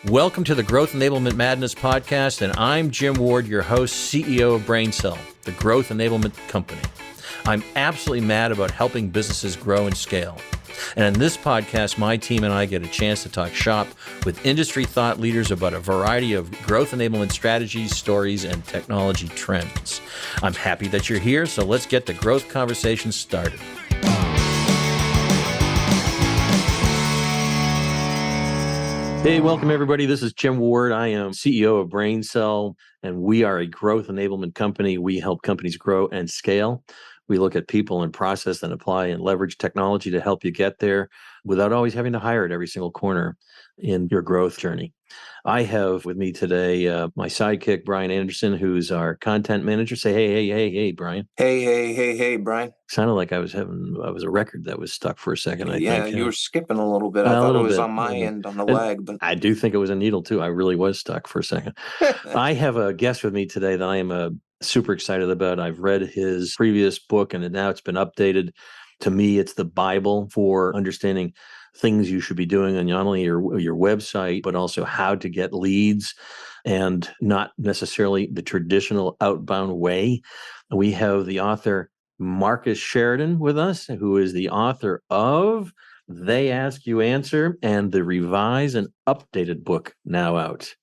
Welcome to the Growth Enablement Madness podcast, and I'm Jim Ward, your host, CEO of BrainCell, the Growth Enablement Company. I'm absolutely mad about helping businesses grow and scale. And in this podcast, my team and I get a chance to talk shop with industry thought leaders about a variety of growth enablement strategies, stories, and technology trends. I'm happy that you're here, so let's get the growth conversation started. Hey, welcome everybody. This is Jim Ward. I am CEO of BrainCell, and we are a growth enablement company. We help companies grow and scale. We look at people and process and apply and leverage technology to help you get there without always having to hire at every single corner in your growth journey. I have with me today my sidekick, Brian Anderson, who's our content manager. Say, hey, Brian. Hey, Brian. Sounded like I was a record that was stuck for a second, I Yeah, think. you were skipping a little bit. I thought it was on my end on the lag, but I do think it was a needle too. I really was stuck for a second. I have a guest with me today that I am super excited about. I've read his previous book, and now it's been updated. To me, it's the Bible for understanding things you should be doing on not only your website, but also how to get leads, and not necessarily the traditional outbound way. We have the author Marcus Sheridan with us, who is the author of They Ask You Answer and the revised and updated book now out.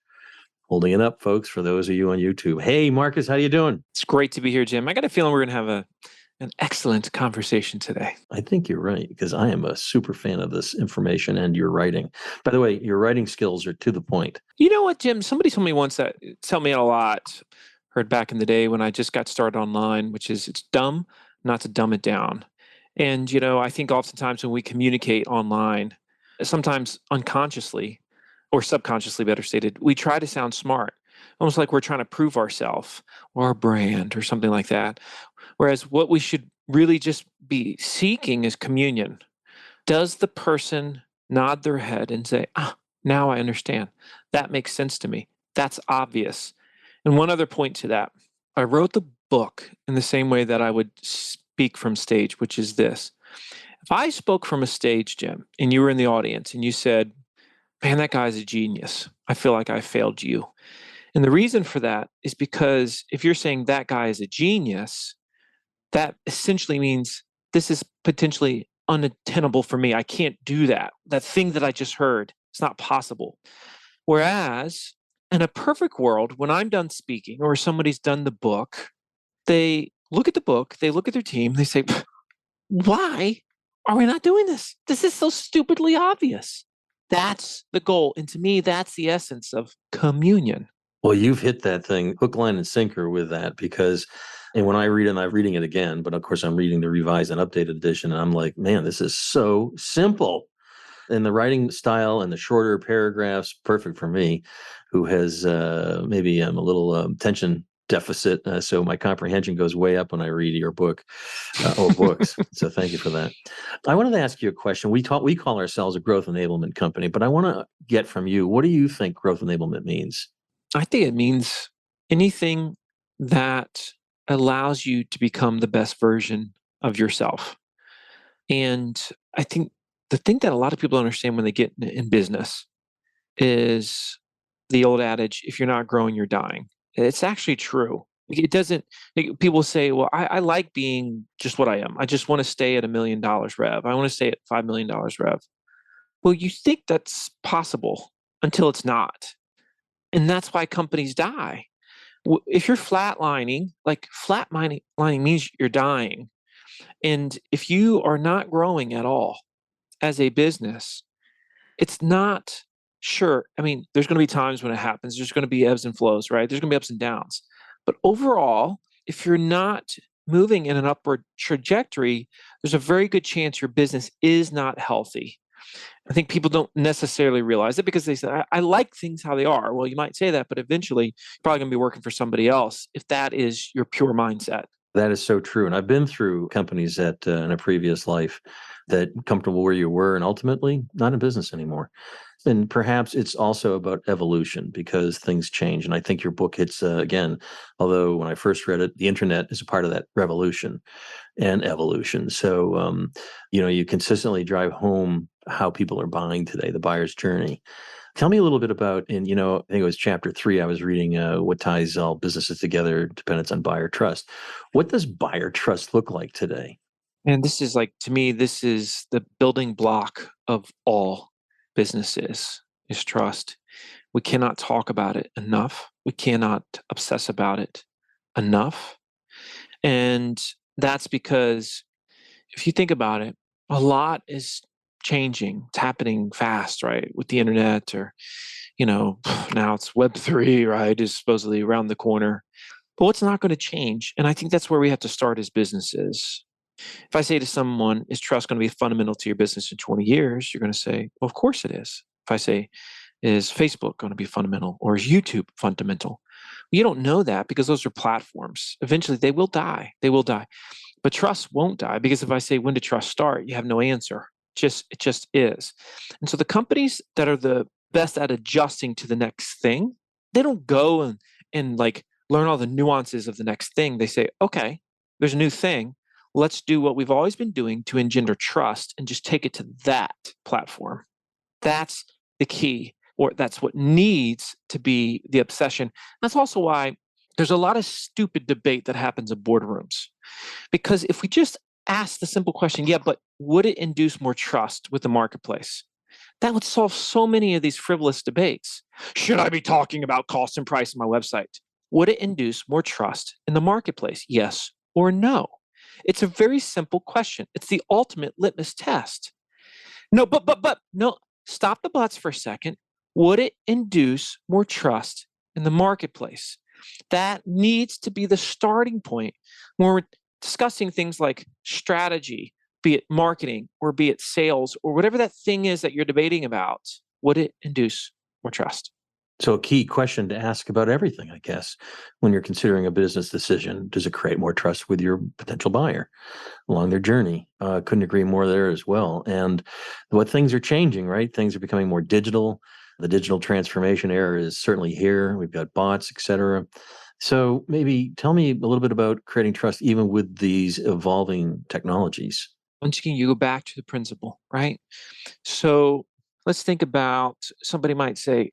Holding it up, folks, for those of you on YouTube. Hey, Marcus, how you doing? It's great to be here, Jim. I got a feeling we're going to have an excellent conversation today. I think you're right, because I am a super fan of this information and your writing. By the way, your writing skills are to the point. You know what, Jim? Somebody told me once that it's helped me out a lot. Heard back in the day when I just got started online, which is it's dumb not to dumb it down. And, I think oftentimes when we communicate online, sometimes unconsciously or subconsciously, better stated, we try to sound smart, almost like we're trying to prove ourselves or our brand or something like that. Whereas what we should really just be seeking is communion. Does the person nod their head and say, now I understand. That makes sense to me. That's obvious. And one other point to that, I wrote the book in the same way that I would speak from stage, which is this. If I spoke from a stage, Jim, and you were in the audience and you said, man, that guy's a genius, I feel like I failed you. And the reason for that is because if you're saying that guy is a genius, that essentially means this is potentially unattainable for me. I can't do that. That thing that I just heard, it's not possible. Whereas in a perfect world, when I'm done speaking or somebody's done the book, they look at the book, they look at their team, they say, why are we not doing this? This is so stupidly obvious. That's the goal. And to me, that's the essence of communion. Well, you've hit that thing hook, line, and sinker with that, because and when I read it, and I'm reading it again, but of course I'm reading the revised and updated edition, and I'm like, man, this is so simple. And the writing style and the shorter paragraphs, perfect for me, who has maybe I'm a little attention deficit, so my comprehension goes way up when I read your book or books. So thank you for that. I wanted to ask you a question. We call ourselves a growth enablement company, but I want to get from you, what do you think growth enablement means? I think it means anything that allows you to become the best version of yourself. And I think the thing that a lot of people don't understand when they get in business is the old adage, if you're not growing, you're dying. It's actually true. It doesn't, people say, well, I like being just what I am. I just want to stay at $1 million rev. I want to stay at $5 million rev. Well, you think that's possible until it's not. And that's why companies die. If you're flatlining, flatlining means you're dying. And if you are not growing at all as a business, it's not sure. I mean, there's going to be times when it happens. There's going to be ebbs and flows, right? There's going to be ups and downs. But overall, if you're not moving in an upward trajectory, there's a very good chance your business is not healthy. I think people don't necessarily realize it because they say, I like things how they are. Well, you might say that, but eventually you're probably going to be working for somebody else if that is your pure mindset. That is so true. And I've been through companies that in a previous life that comfortable where you were and ultimately not in business anymore. And perhaps it's also about evolution because things change. And I think your book hits, again, although when I first read it, the internet is a part of that revolution and evolution. So, you consistently drive home how people are buying today, the buyer's journey. Tell me a little bit about, and I think it was chapter 3, I was reading what ties all businesses together, dependence on buyer trust. What does buyer trust look like today? And this is to me, this is the building block of all businesses is trust. We cannot talk about it enough. We cannot obsess about it enough. And that's because if you think about it, a lot is changing. It's happening fast, right? With the internet or, now it's Web3, right? Is supposedly around the corner. But what's not going to change? And I think that's where we have to start as businesses. If I say to someone, is trust going to be fundamental to your business in 20 years? You're going to say, well, of course it is. If I say, is Facebook going to be fundamental or is YouTube fundamental? You don't know that because those are platforms. Eventually they will die. They will die. But trust won't die because if I say, when did trust start? You have no answer. It just is. And so the companies that are the best at adjusting to the next thing, they don't go and learn all the nuances of the next thing. They say, okay, there's a new thing. Let's do what we've always been doing to engender trust and just take it to that platform. That's the key, or that's what needs to be the obsession. That's also why there's a lot of stupid debate that happens in boardrooms. Because if we just ask the simple question, yeah, but would it induce more trust with the marketplace? That would solve so many of these frivolous debates. Should I be talking about cost and price on my website? Would it induce more trust in the marketplace? Yes or no? It's a very simple question. It's the ultimate litmus test. No, no, stop the buts for a second. Would it induce more trust in the marketplace? That needs to be the starting point when we're discussing things like strategy, be it marketing or be it sales or whatever that thing is that you're debating about. Would it induce more trust? So a key question to ask about everything, I guess, when you're considering a business decision, does it create more trust with your potential buyer along their journey? Couldn't agree more there as well. And what things are changing, right? Things are becoming more digital. The digital transformation era is certainly here. We've got bots, et cetera. So maybe tell me a little bit about creating trust even with these evolving technologies. Once again, you go back to the principle, right? So let's think about somebody might say,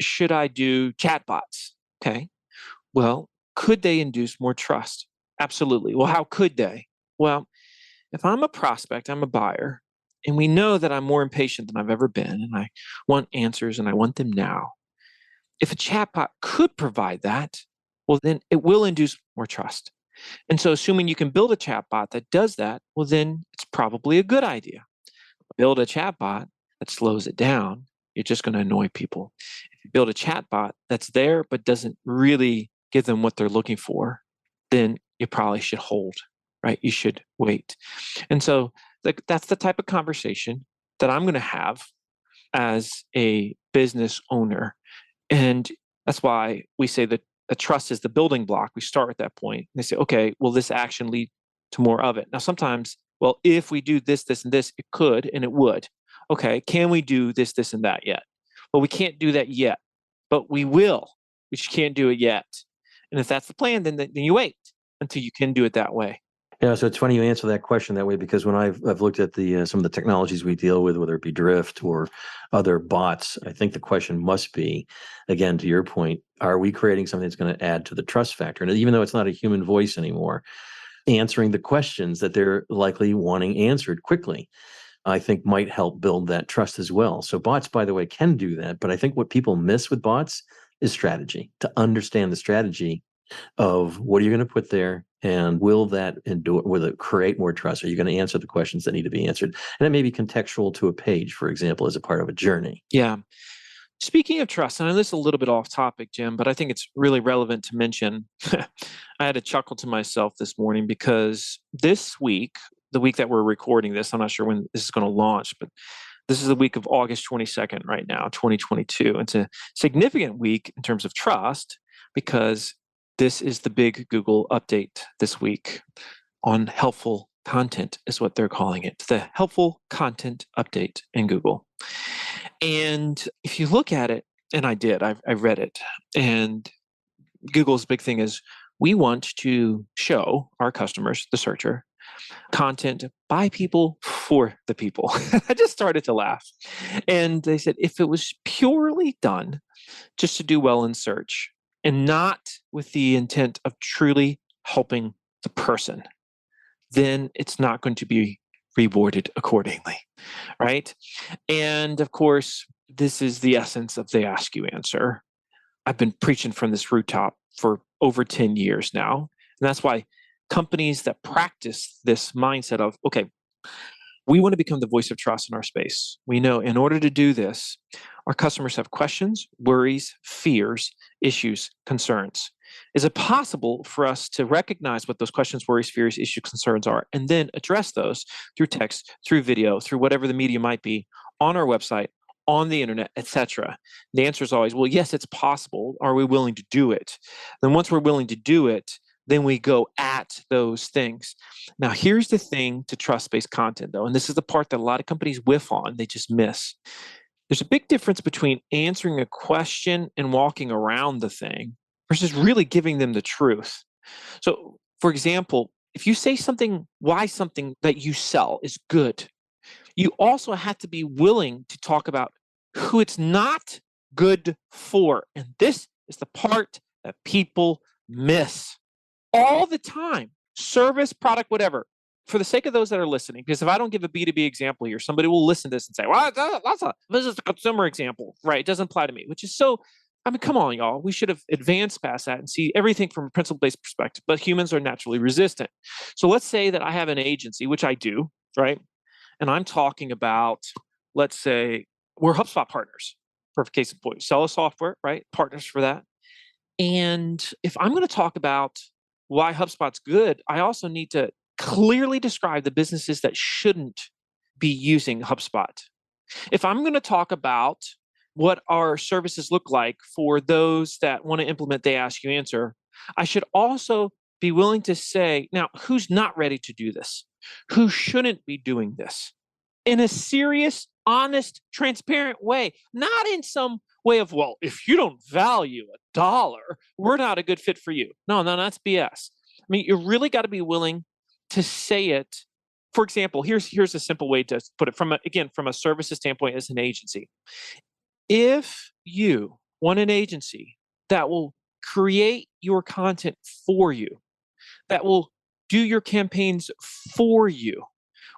should I do chatbots? Okay. Well, could they induce more trust? Absolutely. Well, how could they? Well, if I'm a prospect, I'm a buyer, and we know that I'm more impatient than I've ever been, and I want answers and I want them now. If a chatbot could provide that, well, then it will induce more trust. And so, assuming you can build a chatbot that does that, well, then it's probably a good idea. Build a chatbot that slows it down, you're just going to annoy people. If you build a chatbot that's there but doesn't really give them what they're looking for, then you probably should hold, right? You should wait. And so that's the type of conversation that I'm going to have as a business owner. And that's why we say that the trust is the building block. We start at that point. And they say, okay, will this action lead to more of it? Now, sometimes, well, if we do this, this, and this, it could and it would. Okay, can we do this, this, and that yet? Well, we can't do that yet, but we will. We just can't do it yet. And if that's the plan, then you wait until you can do it that way. Yeah, so it's funny you answer that question that way because when I've looked at the some of the technologies we deal with, whether it be Drift or other bots, I think the question must be, again, to your point, are we creating something that's going to add to the trust factor? And even though it's not a human voice anymore, answering the questions that they're likely wanting answered quickly, I think might help build that trust as well. So bots, by the way, can do that. But I think what people miss with bots is strategy, to understand the strategy of what are you going to put there and will it create more trust? Are you going to answer the questions that need to be answered? And it may be contextual to a page, for example, as a part of a journey. Yeah. Speaking of trust, and I know this is a little bit off topic, Jim, but I think it's really relevant to mention. I had a chuckle to myself this morning because this week, the week that we're recording this, I'm not sure when this is going to launch, but this is the week of August 22nd right now, 2022. It's a significant week in terms of trust because this is the big Google update this week on helpful content is what they're calling it. The helpful content update in Google. And if you look at it, and I did, I read it, and Google's big thing is we want to show our customers, the searcher, content by people for the people. I just started to laugh. And they said, if it was purely done just to do well in search and not with the intent of truly helping the person, then it's not going to be rewarded accordingly, right? And of course, this is the essence of the ask you answer. I've been preaching from this rooftop for over 10 years now. And that's why companies that practice this mindset of, okay, we want to become the voice of trust in our space. We know in order to do this, our customers have questions, worries, fears, issues, concerns. Is it possible for us to recognize what those questions, worries, fears, issues, concerns are, and then address those through text, through video, through whatever the media might be, on our website, on the internet, etc.? The answer is always, well, yes, it's possible. Are we willing to do it? Then once we're willing to do it, then we go at those things. Now, here's the thing to trust-based content, though, and this is the part that a lot of companies whiff on, they just miss. There's a big difference between answering a question and walking around the thing versus really giving them the truth. So, for example, if you say something, why something that you sell is good, you also have to be willing to talk about who it's not good for. And this is the part that people miss all the time. Service, product, whatever. For the sake of those that are listening, because if I don't give a B2B example here, somebody will listen to this and say, well, this is a consumer example, right? It doesn't apply to me, which is so, I mean, come on, y'all. We should have advanced past that and see everything from a principle-based perspective, but humans are naturally resistant. So let's say that I have an agency, which I do, right? And I'm talking about, let's say, we're HubSpot partners. Perfect case in point. Sell a software, right? Partners for that. And if I'm going to talk about why HubSpot's good, I also need to clearly describe the businesses that shouldn't be using HubSpot. If I'm going to talk about what our services look like for those that want to implement the ask you answer, I should also be willing to say, now, who's not ready to do this? Who shouldn't be doing this? In a serious, honest, transparent way, not in some way of, well, if you don't value $1, we're not a good fit for you. No, that's BS. I mean, you really got to be willing to say it. For example, here's a simple way to put it from a services standpoint as an agency. If you want an agency that will create your content for you, that will do your campaigns for you,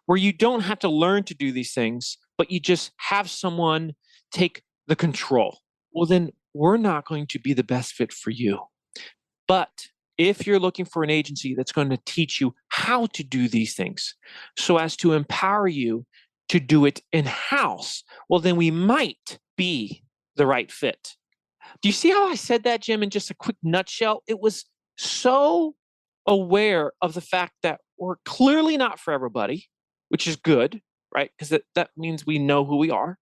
where you don't have to learn to do these things, but you just have someone take the control, well, then we're not going to be the best fit for you. But if you're looking for an agency that's going to teach you how to do these things so as to empower you to do it in-house, well, then we might be the right fit. Do you see how I said that, Jim, in just a quick nutshell? It was so aware of the fact that we're clearly not for everybody, which is good, right? Because that means we know who we are.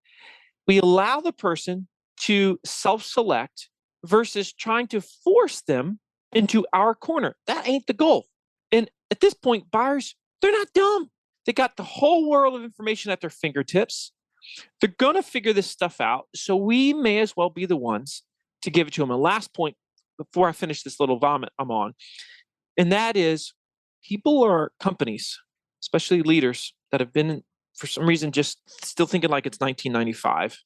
We allow the person to self-select versus trying to force them into our corner. That ain't the goal. And at this point, buyers, they're not dumb. They got the whole world of information at their fingertips. They're going to figure this stuff out. So we may as well be the ones to give it to them. And last point, before I finish this little vomit I'm on, and that is people or companies, especially leaders that have been, for some reason, just still thinking like it's 1995.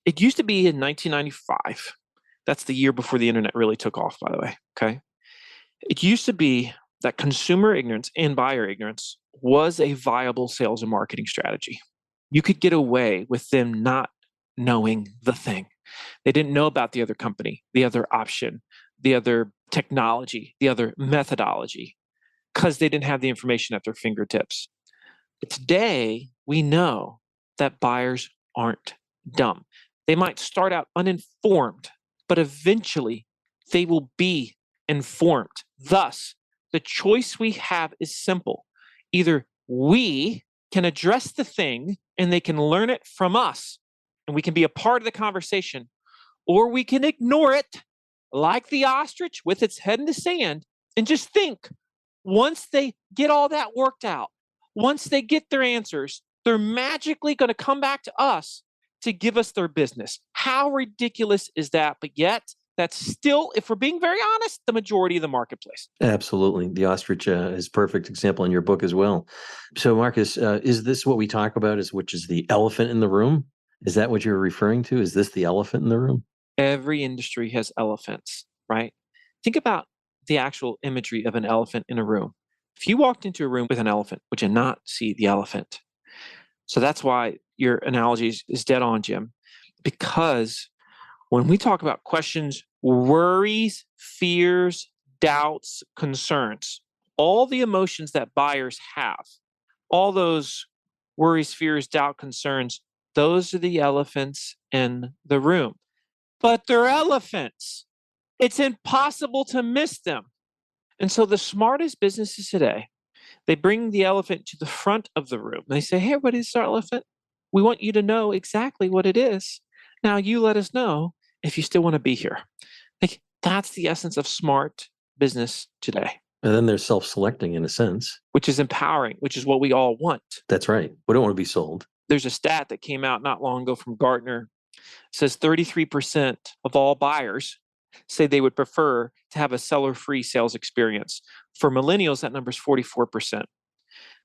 It used to be in 1995. That's the year before the internet really took off, by the way, okay? It used to be that consumer ignorance and buyer ignorance was a viable sales and marketing strategy. You could get away with them not knowing the thing. They didn't know about the other company, the other option, the other technology, the other methodology, because they didn't have the information at their fingertips. But today, we know that buyers aren't dumb. They might start out uninformed, but eventually they will be informed. Thus, the choice we have is simple. Either we can address the thing and they can learn it from us, and we can be a part of the conversation, or we can ignore it like the ostrich with its head in the sand and just think once they get all that worked out, once they get their answers, they're magically going to come back to us to give us their business. How ridiculous is that? But yet, that's still, if we're being very honest, the majority of the marketplace. Absolutely. The ostrich is a perfect example in your book as well. So, Marcus, is this what we talk about, which is the elephant in the room? Is that what you're referring to? Is this the elephant in the room? Every industry has elephants, right? Think about the actual imagery of an elephant in a room. If you walked into a room with an elephant, would you not see the elephant? So that's why your analogy is dead on, Jim, because when we talk about questions, worries, fears, doubts, concerns, all the emotions that buyers have, all those worries, fears, doubt, concerns, those are the elephants in the room. But they're elephants. It's impossible to miss them. And so the smartest businesses today, they bring the elephant to the front of the room. They say, hey, what is our elephant? We want you to know exactly what it is. Now you let us know if you still want to be here. Like, that's the essence of smart business today. And then they're self-selecting in a sense. Which is empowering, which is what we all want. That's right. We don't want to be sold. There's a stat that came out not long ago from Gartner. It says 33% of all buyers say they would prefer to have a seller-free sales experience. For millennials, that number is 44%.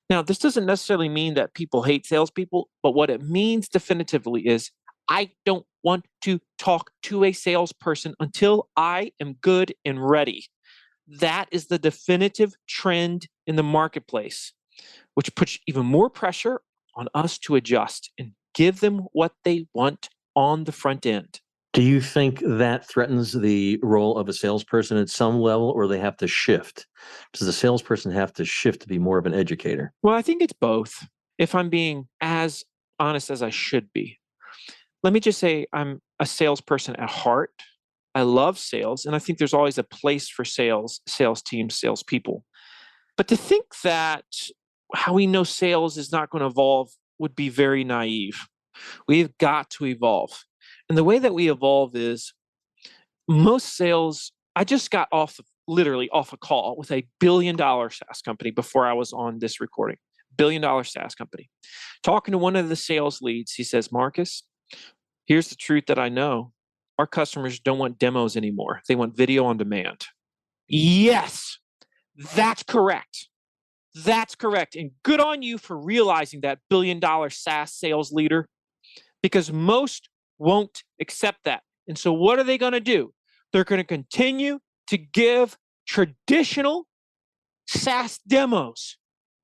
Now, this doesn't necessarily mean that people hate salespeople, but what it means definitively is I don't want to talk to a salesperson until I am good and ready. That is the definitive trend in the marketplace, which puts even more pressure on us to adjust and give them what they want on the front end. Do you think that threatens the role of a salesperson at some level, or they have to shift? Does the salesperson have to shift to be more of an educator? Well, I think it's both, if I'm being as honest as I should be. Let me just say I'm a salesperson at heart. I love sales, and I think there's always a place for sales teams, salespeople. But to think that how we know sales is not going to evolve would be very naive. We've got to evolve. And the way that we evolve is most sales, I just got literally off a call with a $1 billion SaaS company before I was on this recording. $1 billion SaaS company. Talking to one of the sales leads, he says, Marcus, here's the truth that I know. Our customers don't want demos anymore. They want video on demand. Yes, that's correct. That's correct. And good on you for realizing that $1 billion SaaS sales leader, because most won't accept that. And so what are they going to do? They're going to continue to give traditional SaaS demos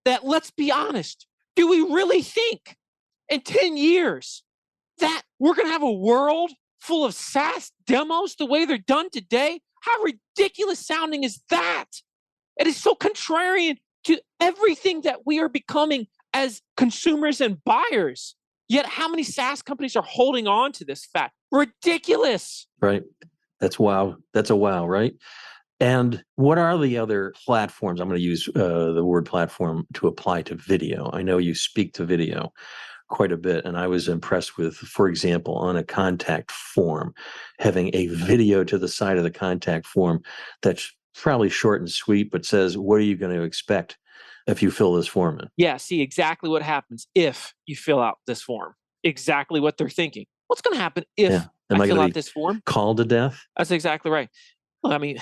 that, let's be honest, do we really think in 10 years that we're going to have a world full of SaaS demos the way they're done today? How ridiculous sounding is that? It is so contrarian to everything that we are becoming as consumers and buyers. Yet how many SaaS companies are holding on to this fact? Ridiculous. Right. That's wow. That's a wow, right? And what are the other platforms? I'm going to use the word platform to apply to video. I know you speak to video quite a bit, and I was impressed with, for example, on a contact form, having a video to the side of the contact form that's probably short and sweet, but says, what are you going to expect if you fill this form in? Yeah, see exactly what happens if you fill out this form. Exactly what they're thinking. What's going to happen if I fill out this form? Called to death? That's exactly right. Well, I mean,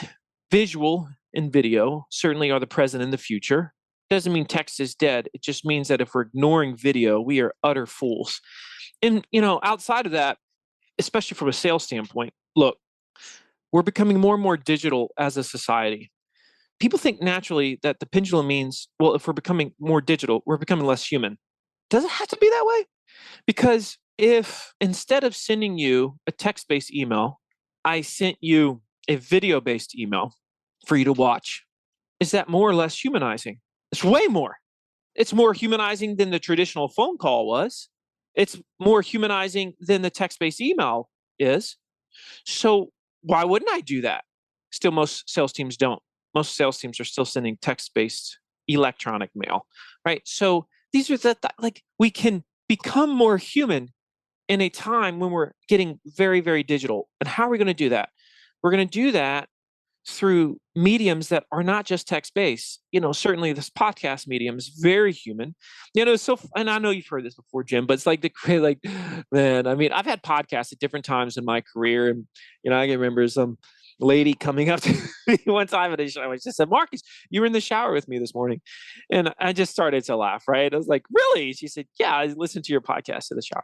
visual and video certainly are the present and the future. Doesn't mean text is dead. It just means that if we're ignoring video, we are utter fools. And, outside of that, especially from a sales standpoint, look, we're becoming more and more digital as a society. People think naturally that the pendulum means, well, if we're becoming more digital, we're becoming less human. Does it have to be that way? Because if instead of sending you a text-based email, I sent you a video-based email for you to watch, is that more or less humanizing? It's way more. It's more humanizing than the traditional phone call was. It's more humanizing than the text-based email is. So why wouldn't I do that? Still, most sales teams don't. Most sales teams are still sending text-based electronic mail, right? So these are we can become more human in a time when we're getting very, very digital. And how are we going to do that? We're going to do that through mediums that are not just text-based. Certainly this podcast medium is very human. And I know you've heard this before, Jim, but it's like man, I mean, I've had podcasts at different times in my career, and I can remember some lady coming up to me one time at a show. She said, "Marcus, you were in the shower with me this morning," and I just started to laugh. Right? I was like, "Really?" She said, "Yeah, I listened to your podcast in the shower,"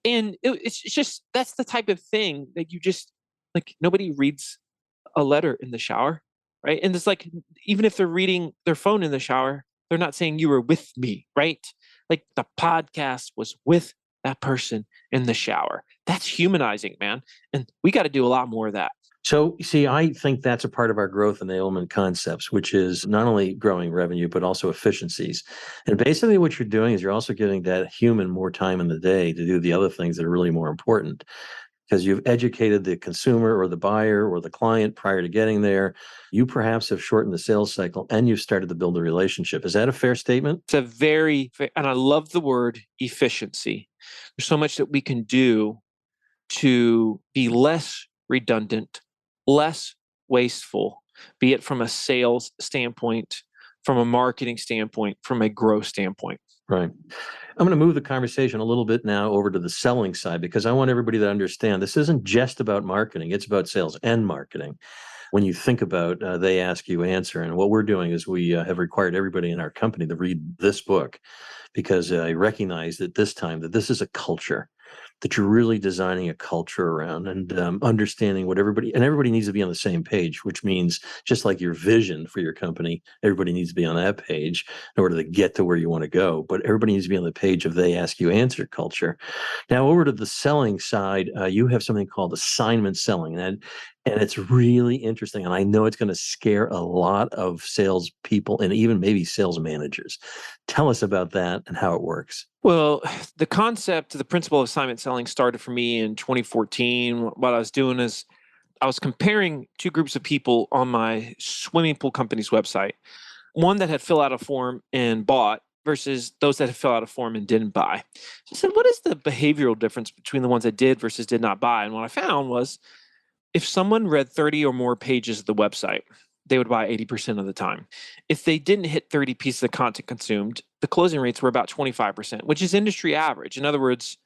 and it's just that's the type of thing that you just like. Nobody reads a letter in the shower, right? And it's like, even if they're reading their phone in the shower, they're not saying you were with me, right? Like the podcast was with that person in the shower. That's humanizing, man. And we got to do a lot more of that. So, see, I think that's a part of our growth enablement concepts, which is not only growing revenue, but also efficiencies. And basically what you're doing is you're also giving that human more time in the day to do the other things that are really more important, because you've educated the consumer or the buyer or the client prior to getting there. You perhaps have shortened the sales cycle and you've started to build a relationship. Is that a fair statement? It's a and I love the word efficiency. There's so much that we can do to be less redundant, less wasteful, be it from a sales standpoint, from a marketing standpoint, from a growth standpoint. Right. I'm going to move the conversation a little bit now over to the selling side, because I want everybody to understand this isn't just about marketing. It's about sales and marketing. When you think about they ask, you answer. And what we're doing is we have required everybody in our company to read this book, because I recognize that this time that this is a culture, that you're really designing a culture around, and understanding what everybody needs to be on the same page, which means just like your vision for your company, everybody needs to be on that page in order to get to where you want to go. But everybody needs to be on the page of they ask, you answer culture. Now, over to the selling side, you have something called assignment selling, and it's really interesting. And I know it's going to scare a lot of salespeople and even maybe sales managers. Tell us about that and how it works. Well, the principle of assignment selling started for me in 2014. What I was doing is I was comparing two groups of people on my swimming pool company's website. One that had filled out a form and bought versus those that had filled out a form and didn't buy. So I said, what is the behavioral difference between the ones that did versus did not buy? And what I found was if someone read 30 or more pages of the website, they would buy 80% of the time. If they didn't hit 30 pieces of content consumed, the closing rates were about 25%, which is industry average. In other words,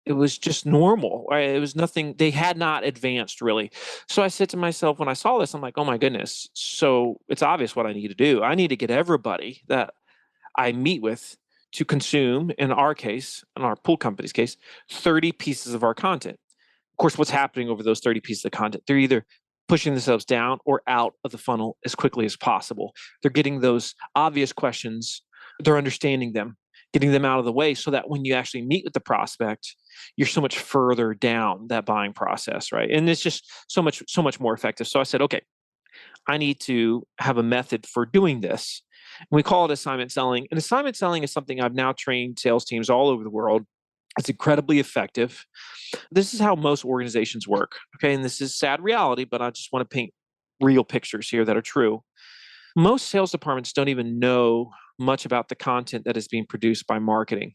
it was just normal, right? It was nothing, they had not advanced really. So I said to myself, when I saw this, I'm like, oh my goodness. So it's obvious what I need to do. I need to get everybody that I meet with to consume, in our case, in our pool company's case, 30 pieces of our content. Of course, what's happening over those 30 pieces of content? They're either pushing themselves down or out of the funnel as quickly as possible. They're getting those obvious questions, they're understanding them, getting them out of the way so that when you actually meet with the prospect, you're so much further down that buying process, right? And it's just so much more effective. So I said, okay, I need to have a method for doing this. And we call it assignment selling. And assignment selling is something I've now trained sales teams all over the world. It's incredibly effective. This is how most organizations work. Okay. And this is sad reality, but I just want to paint real pictures here that are true. Most sales departments don't even know much about the content that is being produced by marketing.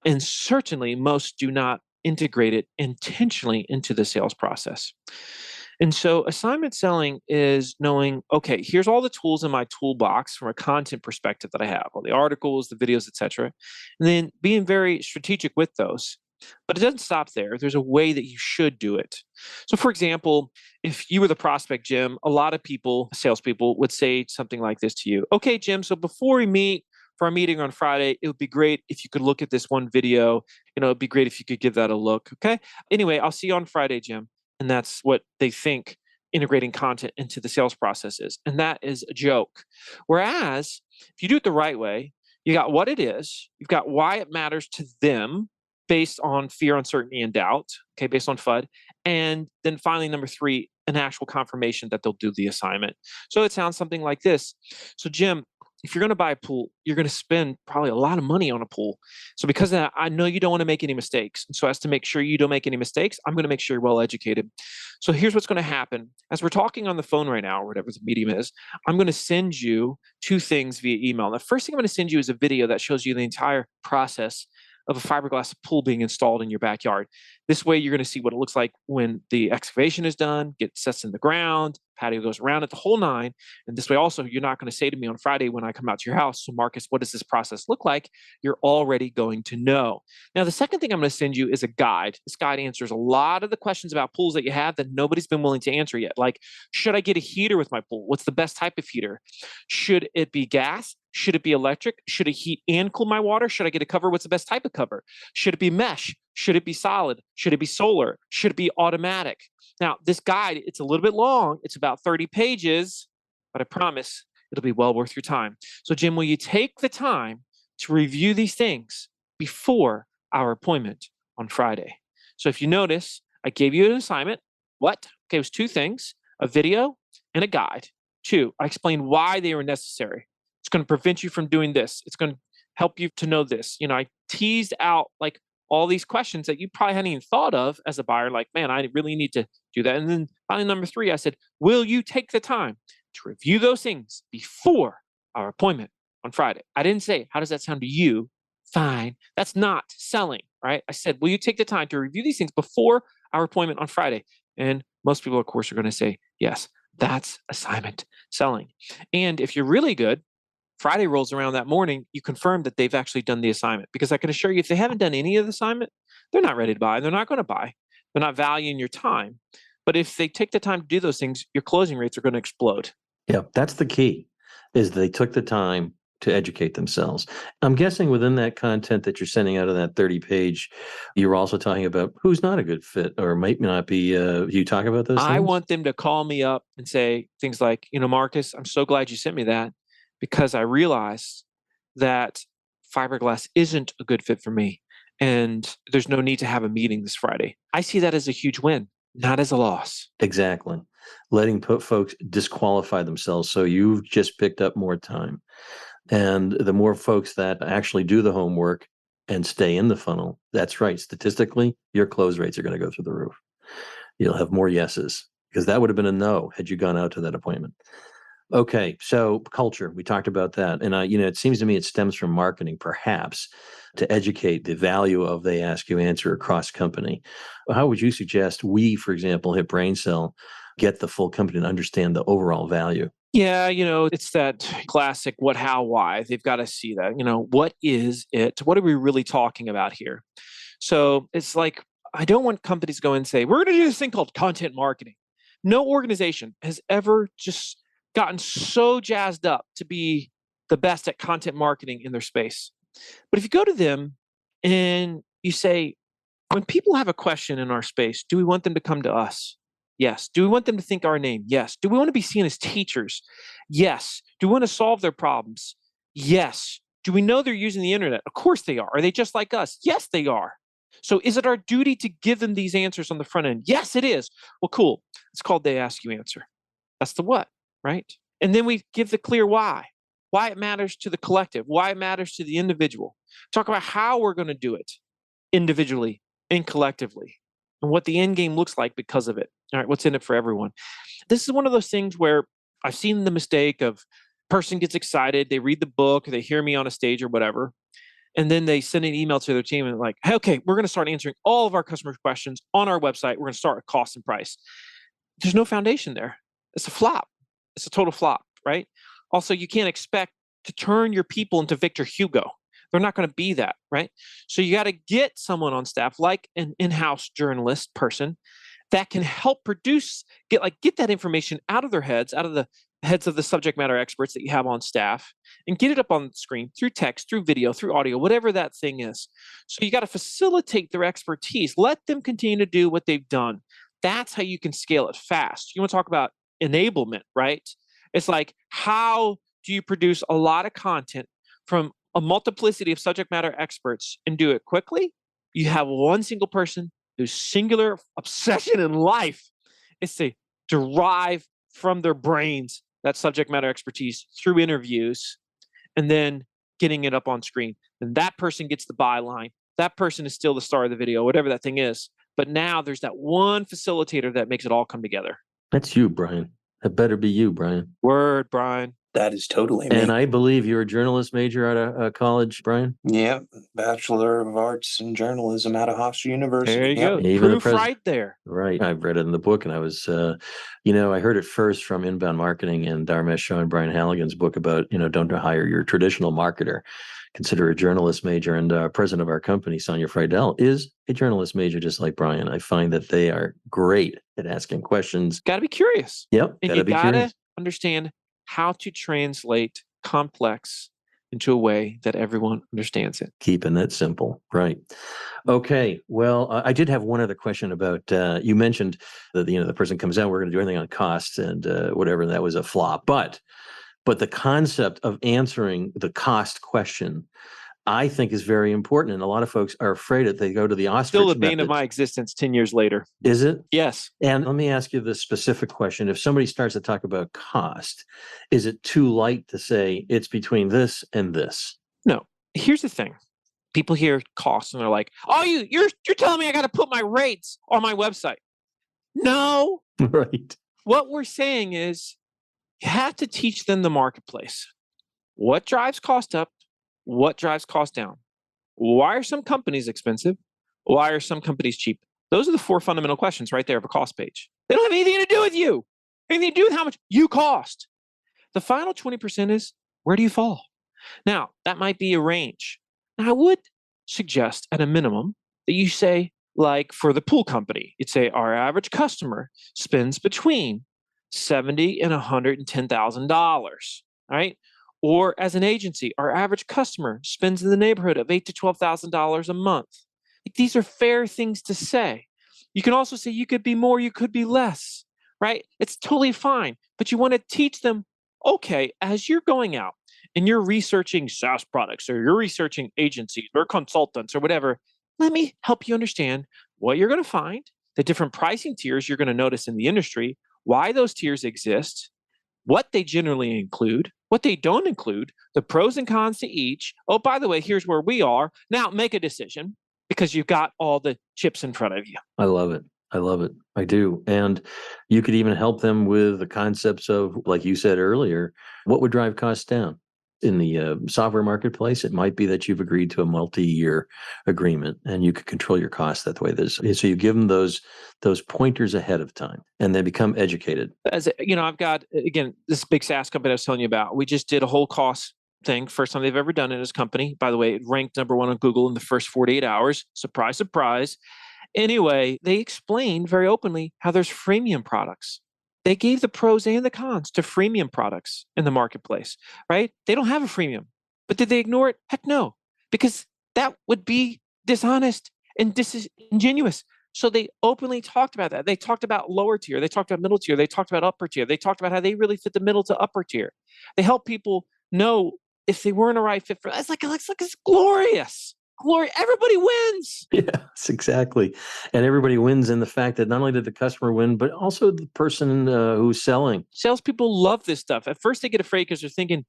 And certainly most do not integrate it intentionally into the sales process. And so assignment selling is knowing, okay, here's all the tools in my toolbox from a content perspective that I have, all the articles, the videos, etc. And then being very strategic with those. But it doesn't stop there. There's a way that you should do it. So for example, if you were the prospect, Jim, a lot of people, salespeople, would say something like this to you. Okay, Jim, so before we meet for our meeting on Friday, it would be great if you could look at this one video. It'd be great if you could give that a look. Okay. Anyway, I'll see you on Friday, Jim. And that's what they think integrating content into the sales process is. And that is a joke. Whereas if you do it the right way, you got what it is, you've got why it matters to them based on fear, uncertainty, and doubt, okay, based on FUD. And then finally, number three, an actual confirmation that they'll do the assignment. So it sounds something like this. So Jim, if you're going to buy a pool, you're going to spend probably a lot of money on a pool. So because of that, I know you don't want to make any mistakes. And so as to make sure you don't make any mistakes, I'm going to make sure you're well educated. So here's what's going to happen. As we're talking on the phone right now, or whatever the medium is, I'm going to send you two things via email. The first thing I'm going to send you is a video that shows you the entire process of a fiberglass pool being installed in your backyard. This way, you're going to see what it looks like when the excavation is done, gets set in the ground, patio goes around it, the whole nine. And this way also, you're not going to say to me on Friday when I come out to your house, so Marcus, what does this process look like? You're already going to know. Now, the second thing I'm going to send you is a guide. This guide answers a lot of the questions about pools that you have that nobody's been willing to answer yet. Like, should I get a heater with my pool? What's the best type of heater? Should it be gas? Should it be electric? Should it heat and cool my water? Should I get a cover? What's the best type of cover? Should it be mesh? Should it be solid? Should it be solar? Should it be automatic? Now, this guide, it's a little bit long. It's about 30 pages, but I promise it'll be well worth your time. So, Jim, will you take the time to review these things before our appointment on Friday? So if you notice, I gave you an assignment. What? Okay, it was 2 things, a video and a guide. 2, I explained why they were necessary. It's going to prevent you from doing this. It's going to help you to know this. I teased out like all these questions that you probably hadn't even thought of as a buyer, like, man, I really need to do that. And then finally, number 3, I said, will you take the time to review those things before our appointment on Friday? I didn't say, how does that sound to you? Fine. That's not selling, right? I said, will you take the time to review these things before our appointment on Friday? And most people, of course, are going to say, yes, that's assignment selling. And if you're really good, Friday rolls around that morning, you confirm that they've actually done the assignment. Because I can assure you, if they haven't done any of the assignment, they're not ready to buy. They're not going to buy. They're not valuing your time. But if they take the time to do those things, your closing rates are going to explode. Yeah, that's the key, is they took the time to educate themselves. I'm guessing within that content that you're sending out of that 30-page, you're also talking about who's not a good fit or might not be. You talk about those things? I want them to call me up and say things like, Marcus, I'm so glad you sent me that, because I realized that fiberglass isn't a good fit for me. And there's no need to have a meeting this Friday. I see that as a huge win, not as a loss. Exactly. Letting folks disqualify themselves. So you've just picked up more time. And the more folks that actually do the homework and stay in the funnel, that's right. Statistically, your close rates are going to go through the roof. You'll have more yeses, because that would have been a no had you gone out to that appointment. Okay, so culture, we talked about that. And, it seems to me it stems from marketing, perhaps, to educate the value of they ask you answer across company. How would you suggest we, for example, at BrainCell, get the full company to understand the overall value? Yeah, it's that classic what, how, why. They've got to see that. What is it? What are we really talking about here? So it's like, I don't want companies to go and say, we're going to do this thing called content marketing. No organization has ever just gotten so jazzed up to be the best at content marketing in their space. But if you go to them and you say, when people have a question in our space, do we want them to come to us? Yes. Do we want them to think our name? Yes. Do we want to be seen as teachers? Yes. Do we want to solve their problems? Yes. Do we know they're using the internet? Of course they are. Are they just like us? Yes, they are. So is it our duty to give them these answers on the front end? Yes, it is. Well, cool. It's called They Ask You Answer. That's the what, right? And then we give the clear why it matters to the collective, why it matters to the individual. Talk about how we're going to do it individually and collectively, and what the end game looks like because of it. All right, what's in it for everyone? This is one of those things where I've seen the mistake of person gets excited, they read the book, they hear me on a stage or whatever, and then they send an email to their team and like, hey, okay, we're going to start answering all of our customers' questions on our website. We're going to start at cost and price. There's no foundation there. It's a flop. It's a total flop, right? Also, you can't expect to turn your people into Victor Hugo. They're not going to be that, right? So you got to get someone on staff, like an in-house journalist person, that can help produce, get that information out of their heads, out of the heads of the subject matter experts that you have on staff, and get it up on the screen through text, through video, through audio, whatever that thing is. So you got to facilitate their expertise. Let them continue to do what they've done. That's how you can scale it fast. You want to talk about enablement, right? It's like, how do you produce a lot of content from a multiplicity of subject matter experts and do it quickly? You have one single person whose singular obsession in life is to derive from their brains that subject matter expertise through interviews and then getting it up on screen. And that person gets the byline. That person is still the star of the video, whatever that thing is. But now there's that one facilitator that makes it all come together. That's you, Brian. That better be you, Brian. Word, Brian. That is totally And me. I believe you're a journalist major out of college, Brian? Yep. Bachelor of Arts in Journalism out of Hofstra University. There you Yep. go. Even the Proof right there. Right. I've read it in the book, and I was, I heard it first from Inbound Marketing and Dharmesh Shah and Brian Halligan's book about, don't hire your traditional marketer. Consider a journalist major. And president of our company, Sonia Friedel, is a journalist major, just like Brian. I find that they are great at asking questions. Got to be curious. Yep. And Gotta you be got to curious. understand how to translate complex into a way that everyone understands it. Keeping it simple. Right. Okay. Well, I did have one other question about, you mentioned that, the person comes out, we're going to do anything on costs and whatever, and that was a flop. But the concept of answering the cost question, I think, is very important. And a lot of folks are afraid that they go to the ostrich Still the bane method. of my existence 10 years later. Is it? Yes. And let me ask you this specific question. If somebody starts to talk about cost, is it too light to say it's between this and this? No. Here's the thing. People hear costs and they're like, "Oh, you're telling me I got to put my rates on my website." No. Right. What we're saying is you have to teach them the marketplace. What drives cost up? What drives cost down? Why are some companies expensive? Why are some companies cheap? Those are the 4 fundamental questions right there of a cost page. They don't have anything to do with you. Anything to do with how much you cost. The final 20% is, where do you fall? Now, that might be a range. Now, I would suggest at a minimum that you say, like for the pool company, you'd say our average customer spends between $70,000 and $110,000, right? Or as an agency, our average customer spends in the neighborhood of $8,000 to $12,000 a month. These are fair things to say. You can also say you could be more, you could be less, right? It's totally fine. But you want to teach them, okay, as you're going out and you're researching SaaS products or you're researching agencies or consultants or whatever, let me help you understand what you're going to find, the different pricing tiers you're going to notice in the industry, why those tiers exist, what they generally include, what they don't include, the pros and cons to each. Oh, by the way, here's where we are. Now make a decision because you've got all the chips in front of you. I love it. I love it. I do. And you could even help them with the concepts of, like you said earlier, what would drive costs down? In the software marketplace, it might be that you've agreed to a multi-year agreement and you could control your costs that way. So you give them those pointers ahead of time and they become educated. As I've got, again, this big SaaS company I was telling you about. We just did a whole cost thing, first time they've ever done it in this company. By the way, it ranked #1 on Google in the first 48 hours. Surprise, surprise. Anyway, they explained very openly how there's freemium products. They gave the pros and the cons to freemium products in the marketplace, right? They don't have a freemium. But did they ignore it? Heck no, because that would be dishonest and disingenuous. So they openly talked about that. They talked about lower tier. They talked about middle tier. They talked about upper tier. They talked about how they really fit the middle to upper tier. They help people know if they weren't a right fit for. It's glorious. Glory. Everybody wins. Yes, exactly. And everybody wins in the fact that not only did the customer win, but also the person who's selling. Salespeople love this stuff. At first, they get afraid because they're thinking,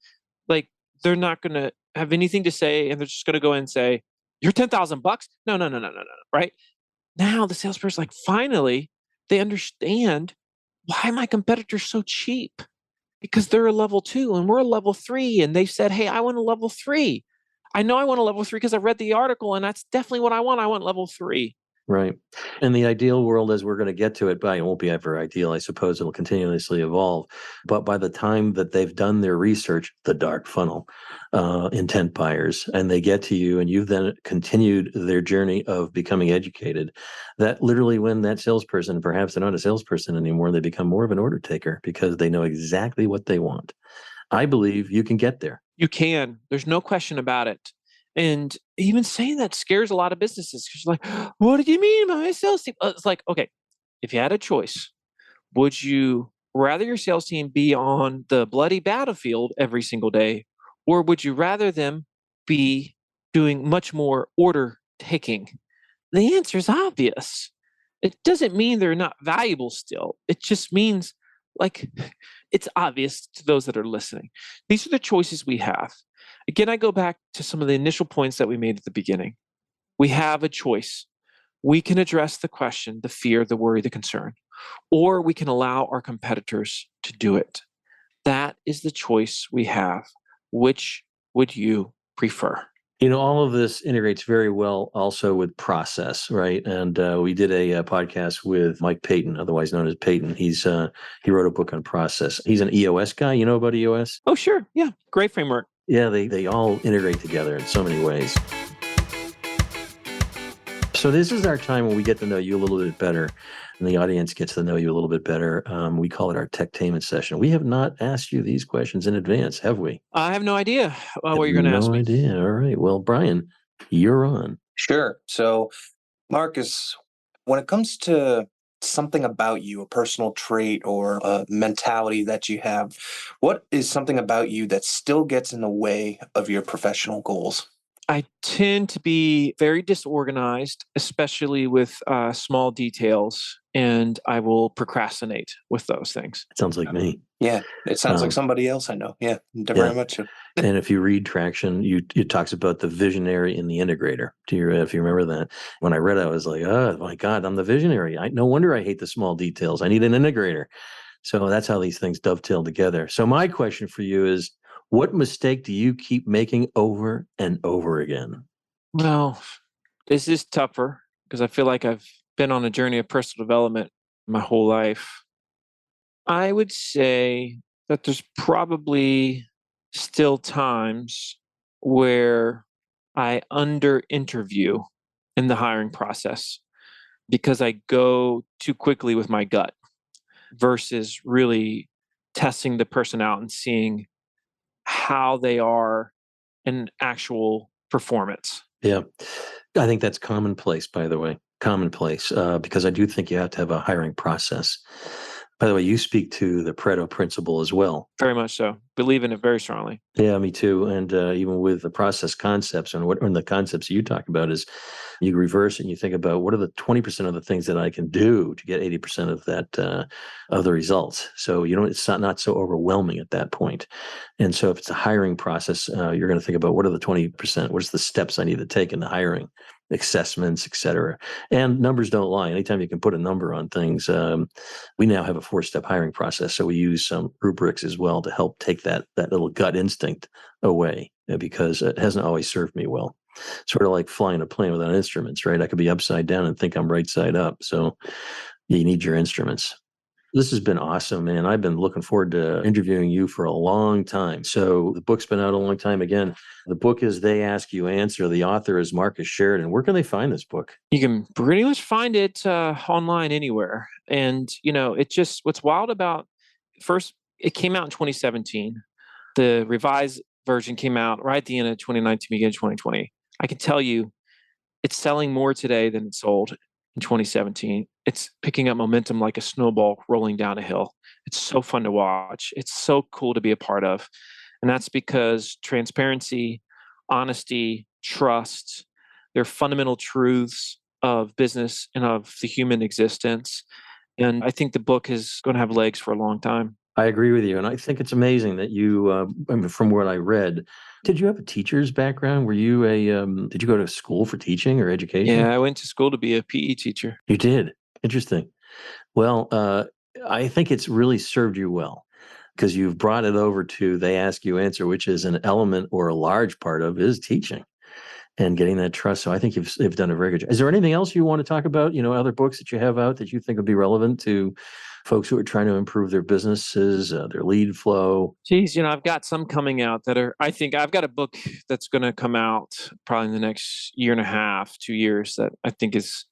like, they're not going to have anything to say, and they're just going to go in and say, "You're $10,000." No. Right now, the salesperson's like, finally, they understand why my competitor's so cheap, because they're a level 2 and we're a level 3, and they said, "Hey, I want a level 3. I know I want a level 3 because I read the article, and that's definitely what I want. I want level 3." Right. In the ideal world, as we're going to get to it, but it won't be ever ideal. I suppose it'll continuously evolve. But by the time that they've done their research, the dark funnel, intent buyers, and they get to you and you've then continued their journey of becoming educated, that literally when that salesperson, perhaps they're not a salesperson anymore, they become more of an order taker because they know exactly what they want. I believe you can get there. You can. There's no question about it. And even saying that scares a lot of businesses because you're like, "What do you mean by my sales team?" It's like, okay, if you had a choice, would you rather your sales team be on the bloody battlefield every single day, or would you rather them be doing much more order taking? The answer is obvious. It doesn't mean they're not valuable still. It just means, like, it's obvious to those that are listening. These are the choices we have. Again, I go back to some of the initial points that we made at the beginning. We have a choice. We can address the question, the fear, the worry, the concern, or we can allow our competitors to do it. that is the choice we have. Which would you prefer? All of this integrates very well also with process, right? And we did a podcast with Mike Payton, otherwise known as Payton. He wrote a book on process. He's an EOS guy. You know about EOS? Oh, sure. Yeah. Great framework. Yeah, they all integrate together in so many ways. So this is our time when we get to know you a little bit better, and the audience gets to know you a little bit better. We call it our Techtainment session. We have not asked you these questions in advance, have we? I have no idea what you're going to ask me. No idea. All right. Well, Brian, you're on. Sure. So, Marcus, when it comes to something about you, a personal trait or a mentality that you have, what is something about you that still gets in the way of your professional goals? I tend to be very disorganized, especially with small details, and I will procrastinate with those things. It sounds like me. Yeah, it sounds like somebody else I know. Yeah, very much so. And if you read Traction, it talks about the visionary and the integrator. If you remember that? When I read it, I was like, oh my God, I'm the visionary. No wonder I hate the small details. I need an integrator. So that's how these things dovetail together. So my question for you is, what mistake do you keep making over and over again? Well, this is tougher because I feel like I've been on a journey of personal development my whole life. I would say that there's probably still times where I under interview in the hiring process because I go too quickly with my gut versus really testing the person out and seeing how they are in actual performance. Yeah. I think that's commonplace, by the way, commonplace, because I do think you have to have a hiring process. By the way, you speak to the Pareto principle as well. Very much so. Believe in it very strongly. Yeah, me too. And even with the process concepts and the concepts you talk about is you reverse and you think about what are the 20% of the things that I can do to get 80% of that of the results. So it's not so overwhelming at that point. And so if it's a hiring process, you're going to think about what are the 20%? What's the steps I need to take in the hiring, assessments, et cetera. And numbers don't lie. Anytime you can put a number on things, we now have a 4-step hiring process. So we use some rubrics as well to help take that little gut instinct away because it hasn't always served me well. Sort of like flying a plane without instruments, right? I could be upside down and think I'm right side up. So you need your instruments. This has been awesome, man. I've been looking forward to interviewing you for a long time. So the book's been out a long time. Again, the book is They Ask You Answer. The author is Marcus Sheridan. Where can they find this book? You can pretty much find it online anywhere. And, what's wild about first, it came out in 2017. The revised version came out right at the end of 2019, beginning of 2020. I can tell you it's selling more today than it sold in 2017. It's picking up momentum like a snowball rolling down a hill. It's so fun to watch. It's so cool to be a part of. And that's because transparency, honesty, trust, they're fundamental truths of business and of the human existence. And I think the book is going to have legs for a long time. I agree with you. And I think it's amazing that you, from what I read, did you have a teacher's background? Were you did you go to school for teaching or education? Yeah, I went to school to be a PE teacher. You did? Interesting. Well, I think it's really served you well because you've brought it over to They Ask You Answer, which is an element or a large part of is teaching and getting that trust. So I think you've done a very good job. Is there anything else you want to talk about? Other books that you have out that you think would be relevant to folks who are trying to improve their businesses, their lead flow? Geez, I've got some coming out I think I've got a book that's going to come out probably in the next year and a half, 2 years that I think is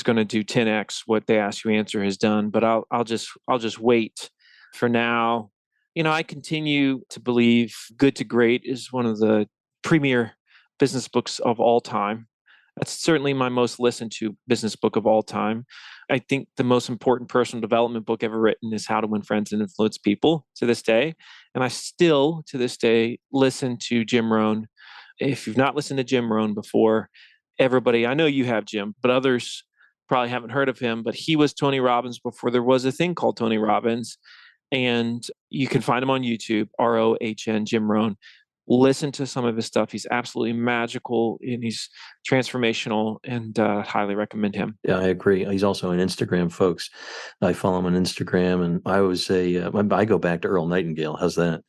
going to do 10x what They Ask You Answer has done. But I'll just wait for now. I continue to believe Good to Great is one of the premier business books of all time. That's certainly my most listened to business book of all time. I think the most important personal development book ever written is How to Win Friends and Influence People to this day. And I still, to this day, listen to Jim Rohn. If you've not listened to Jim Rohn before, everybody, I know you have, Jim, but others probably haven't heard of him, but he was Tony Robbins before there was a thing called Tony Robbins. And you can find him on YouTube, ROHN, Jim Rohn. listen to some of his stuff. He's absolutely magical and he's transformational, and highly recommend him. Yeah, I agree. He's also on Instagram, folks. I follow him on Instagram, and I go back to Earl Nightingale. How's that?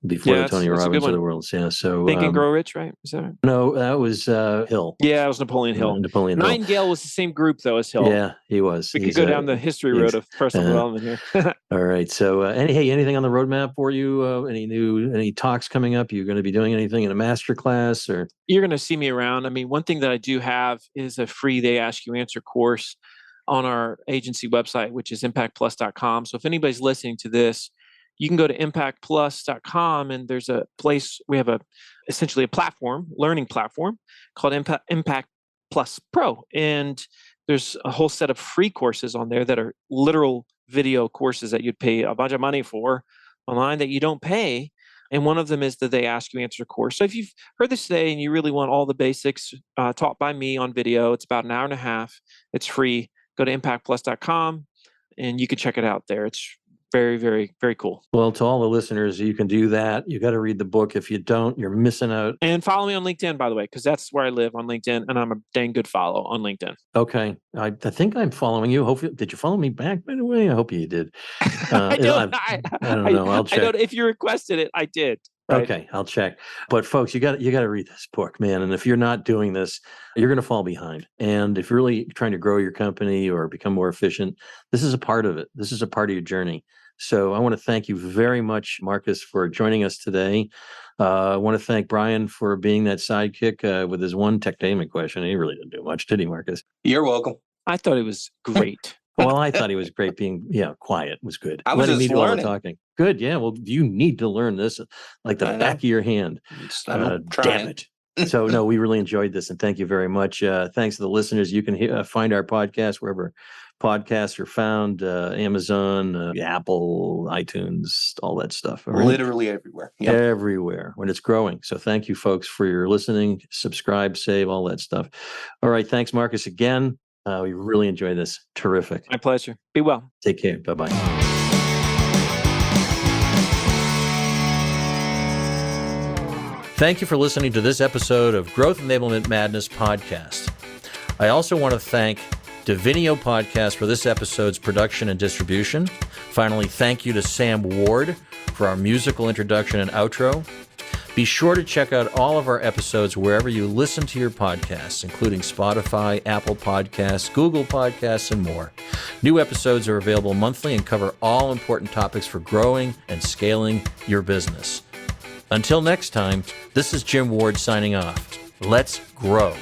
Before Yeah, the Tony that's a good Robbins of one. the world. Yeah. So Think and Grow Rich, right? Is that right? no, that was Hill. Yeah, it was Napoleon Hill. Napoleon Hill. Nightingale was the same group though as Hill. Yeah, he was. We could go down the history road of personal development here. All right. So, anything on the roadmap for you? Any talks coming up? You're going to be doing anything in a master class, or you're going to see me around? I mean, one thing that I do have is a free They Ask You Answer course on our agency website, which is impactplus.com. So if anybody's listening to this, you can go to impactplus.com, and there's a place, we have essentially a learning platform called Impact Plus Pro. And there's a whole set of free courses on there that are literal video courses that you'd pay a bunch of money for online that you don't pay. And one of them is the They Ask You Answer course. So if you've heard this today and you really want all the basics taught by me on video, it's about an hour and a half. It's free. Go to impactplus.com and you can check it out there. It's very, very, very cool. Well, to all the listeners, you can do that. You got to read the book. If you don't, you're missing out. And follow me on LinkedIn, by the way, because that's where I live, on LinkedIn, and I'm a dang good follow on LinkedIn. Okay. I think I'm following you. Hopefully, did you follow me back, by the way? I hope you did. I don't know. I'll check. I don't, if you requested it, I did. Right? Okay, I'll check. But folks, you got to read this book, man. And if you're not doing this, you're going to fall behind. And if you're really trying to grow your company or become more efficient, this is a part of it. This is a part of your journey. So I want to thank you very much, Marcus, for joining us today. I want to thank Brian for being that sidekick with his one technament question. He really didn't do much, did he, Marcus? You're welcome. I thought it was great. Well, I thought he was great being, quiet was good. I was Letting me just do all the learning. talking. Good, yeah. Well, you need to learn this like the back of your hand. I'm Damn trying. it. So, no, we really enjoyed this, and thank you very much. Thanks to the listeners. You can find our podcast wherever podcasts are found, Amazon, Apple, iTunes, all that stuff. All right? Literally everywhere. Yep. Everywhere when it's growing. So thank you, folks, for your listening. Subscribe, save, all that stuff. All right. Thanks, Marcus, again. We really enjoyed this. Terrific. My pleasure. Be well. Take care. Bye-bye. Thank you for listening to this episode of Growth Enablement Madness podcast. I also want to thank Divinio Podcast for this episode's production and distribution. Finally, thank you to Sam Ward for our musical introduction and outro. Be sure to check out all of our episodes wherever you listen to your podcasts, including Spotify, Apple Podcasts, Google Podcasts, and more. New episodes are available monthly and cover all important topics for growing and scaling your business. Until next time, this is Jim Ward signing off. Let's grow.